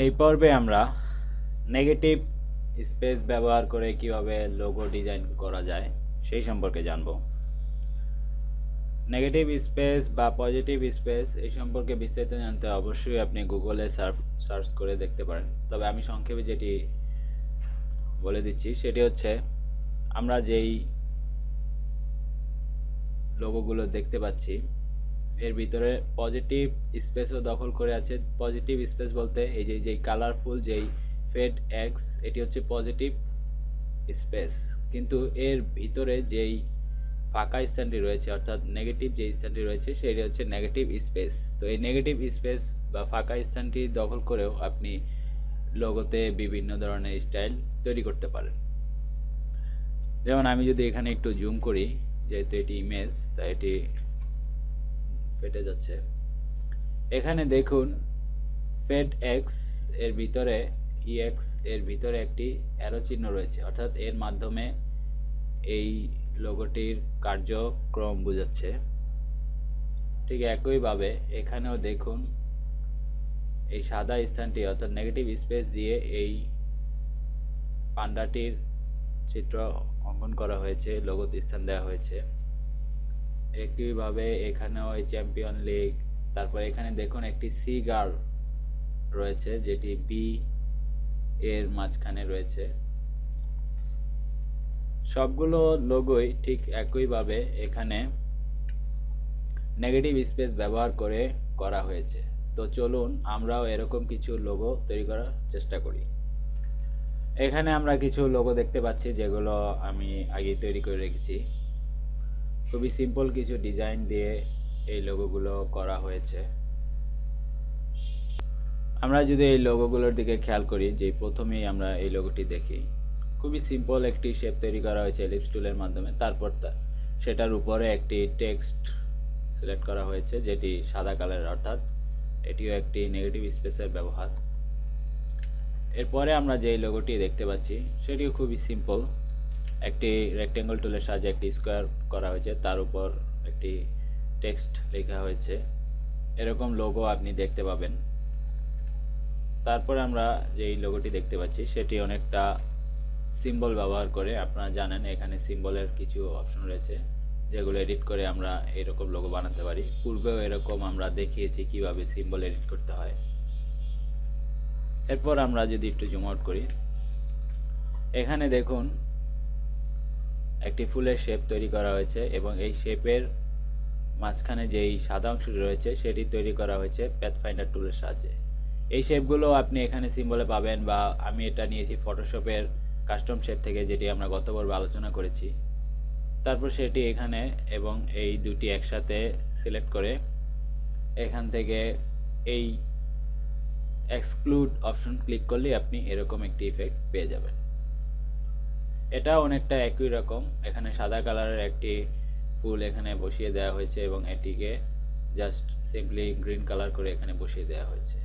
এই পর্বে আমরা নেগেটিভ স্পেস ব্যবহার করে কিভাবে লোগো ডিজাইন করা যায় সেই সম্পর্কে জানব। নেগেটিভ স্পেস বা পজিটিভ স্পেস এই সম্পর্কে বিস্তারিত জানতে অবশ্যই আপনি গুগলে সার্চ করে দেখতে পারেন। তবে আমি সংক্ষেপে যেটি বলে দিচ্ছি সেটি হচ্ছে, আমরা যেই লোগোগুলো দেখতে পাচ্ছি এর ভিতরে পজিটিভ স্পেসও দখল করে আছে। পজিটিভ স্পেস বলতে এই যে কালারফুল যেই ফেড এক্স, এটি হচ্ছে পজিটিভ স্পেস, কিন্তু এর ভিতরে যেই ফাঁকা স্থানটি রয়েছে অর্থাৎ নেগেটিভ যে স্থানটি রয়েছে সেটি হচ্ছে নেগেটিভ স্পেস। তো এই নেগেটিভ স্পেস বা ফাঁকা স্থানটি দখল করেও আপনি লোগোতে বিভিন্ন ধরনের স্টাইল তৈরি করতে পারেন। যেমন আমি যদি এখানে একটু জুম করি, যেহেতু এটি ইমেজ তাই এটি ফেটে যাচ্ছে। এখানে দেখুন ফেড এক্স এর ভিতরে ইএক্স এর ভিতরে একটি অ্যারো চিহ্ন রয়েছে, অর্থাৎ এর মাধ্যমে এই লোগোটির কার্যক্রম বোঝাচ্ছে। ঠিক একইভাবে এখানেও দেখুন এই সাদা স্থানটি অর্থাৎ নেগেটিভ স্পেস দিয়ে এই পান্ডাটির চিত্র অঙ্কন করা হয়েছে, লোগোতে স্থান দেওয়া হয়েছে। একইভাবে এখানেও এই চ্যাম্পিয়ন লিগ, তারপর এখানে দেখুন একটি সি গার্ল রয়েছে যেটি বি এর মাঝখানে রয়েছে। সবগুলো লোগোই ঠিক একইভাবে এখানে নেগেটিভ স্পেস ব্যবহার করে করা হয়েছে। তো চলুন আমরাও এরকম কিছু লোগো তৈরি করার চেষ্টা করি। এখানে আমরা কিছু লোগো দেখতে পাচ্ছি যেগুলো আমি আগে তৈরি করে রেখেছি। খুবই সিম্পল কিছু ডিজাইন দিয়ে এই লোগোগুলো করা হয়েছে। আমরা যদি এই লোগোগুলোর দিকে খেয়াল করি, যে প্রথমেই আমরা এই লোগোটি দেখি, খুবই সিম্পল একটি শেপ তৈরি করা হয়েছে এলিপস টুলের মাধ্যমে। তারপর সেটার উপরে একটি টেক্সট সিলেক্ট করা হয়েছে যেটি সাদা কালারের, অর্থাৎ এটিও একটি নেগেটিভ স্পেসের ব্যবহার। এরপরে আমরা যে লোগোটি দেখতে পাচ্ছি সেটিও খুবই সিম্পল, একটি রেক্টেঙ্গল টুলের সাহায্যে একটি স্কোয়ার করা হয়েছে, তার উপর একটি টেক্সট লেখা হয়েছে। এরকম লোগো আপনি দেখতে পাবেন। তারপরে আমরা যেই লোগোটি দেখতে পাচ্ছি সেটি অনেকটা সিম্বল ব্যবহার করে। আপনারা জানেন এখানে সিম্বলের কিছু অপশন রয়েছে যেগুলো এডিট করে আমরা এরকম লোগো বানাতে পারি। পূর্বেও এরকম আমরা দেখিয়েছি কিভাবে সিম্বল এডিট করতে হয়। এরপর আমরা যদি একটু জুম আউট করি, এখানে দেখুন একটি ফুলের শেপ তৈরি করা হয়েছে এবং এই শেপের মাঝখানে যেই সাদা অংশটি রয়েছে সেটি তৈরি করা হয়েছে প্যাথফাইন্ডার টুলের সাহায্যে। এই শেপগুলো আপনি এখানে সিম্বলে পাবেন, বা আমি এটা নিয়েছি ফটোশপের কাস্টম শেপ থেকে, যেটি আমরা গত পর্বে আলোচনা করেছি। তারপর সেটি এখানে এবং এই দুটি একসাথে সিলেক্ট করে এখান থেকে এই এক্সক্লুড অপশন ক্লিক করলে আপনি এরকম একটি ইফেক্ট পেয়ে যাবেন। এটা অনেকটা একই রকম। এখানে সাদা কালারের একটি ফুল এখানে বসিয়ে দেওয়া হয়েছে এবং এটিকে জাস্ট সিম্পলি গ্রিন কালার করে এখানে বসিয়ে দেওয়া হয়েছে।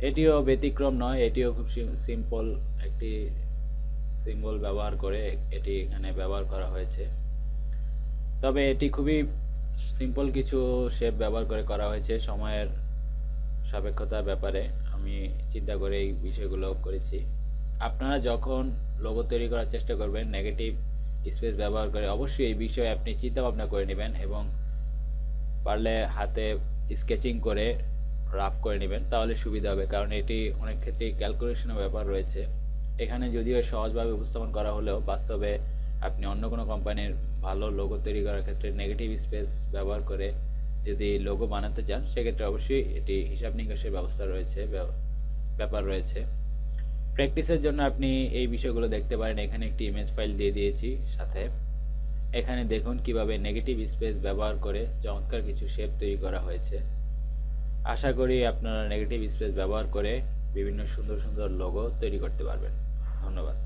এটিও ব্যতিক্রম নয়, এটিও খুব সিম্পল একটি সিম্বল ব্যবহার করে এটি এখানে ব্যবহার করা হয়েছে। তবে এটি খুবই সিম্পল কিছু শেপ ব্যবহার করে করা হয়েছে। সময়ের সাপেক্ষতার ব্যাপারে আমি চিন্তা করে এই বিষয়গুলো করেছি। আপনারা যখন লোগো তৈরি করার চেষ্টা করবেন নেগেটিভ স্পেস ব্যবহার করে, অবশ্যই এই বিষয়ে আপনি চিন্তা ভাবনা করে নেবেন এবং পারলে হাতে স্কেচিং করে রাফ করে নেবেন, তাহলে সুবিধা হবে। কারণ এটি অনেক ক্ষেত্রেই ক্যালকুলেশনের ব্যাপার রয়েছে। এখানে যদিও সহজভাবে উপস্থাপন করা হলেও বাস্তবে আপনি অন্য কোনো কোম্পানির ভালো লোগো তৈরি করার ক্ষেত্রে নেগেটিভ স্পেস ব্যবহার করে যদি লোগো বানাতে চান সেক্ষেত্রে অবশ্যই এটি হিসাব নিকাশের ব্যবস্থা রয়েছে, ব্যাপার রয়েছে। প্র্যাকটিসের জন্য আপনি এই বিষয়গুলো দেখতে পারেন। এখানে একটি ইমেজ ফাইল দিয়ে দিয়েছি সাথে। এখানে দেখুন কিভাবে নেগেটিভ স্পেস ব্যবহার করে চমৎকার কিছু শেপ তৈরি করা হয়েছে। আশা করি আপনারা নেগেটিভ স্পেস ব্যবহার করে বিভিন্ন সুন্দর সুন্দর লোগো তৈরি করতে পারবেন। ধন্যবাদ।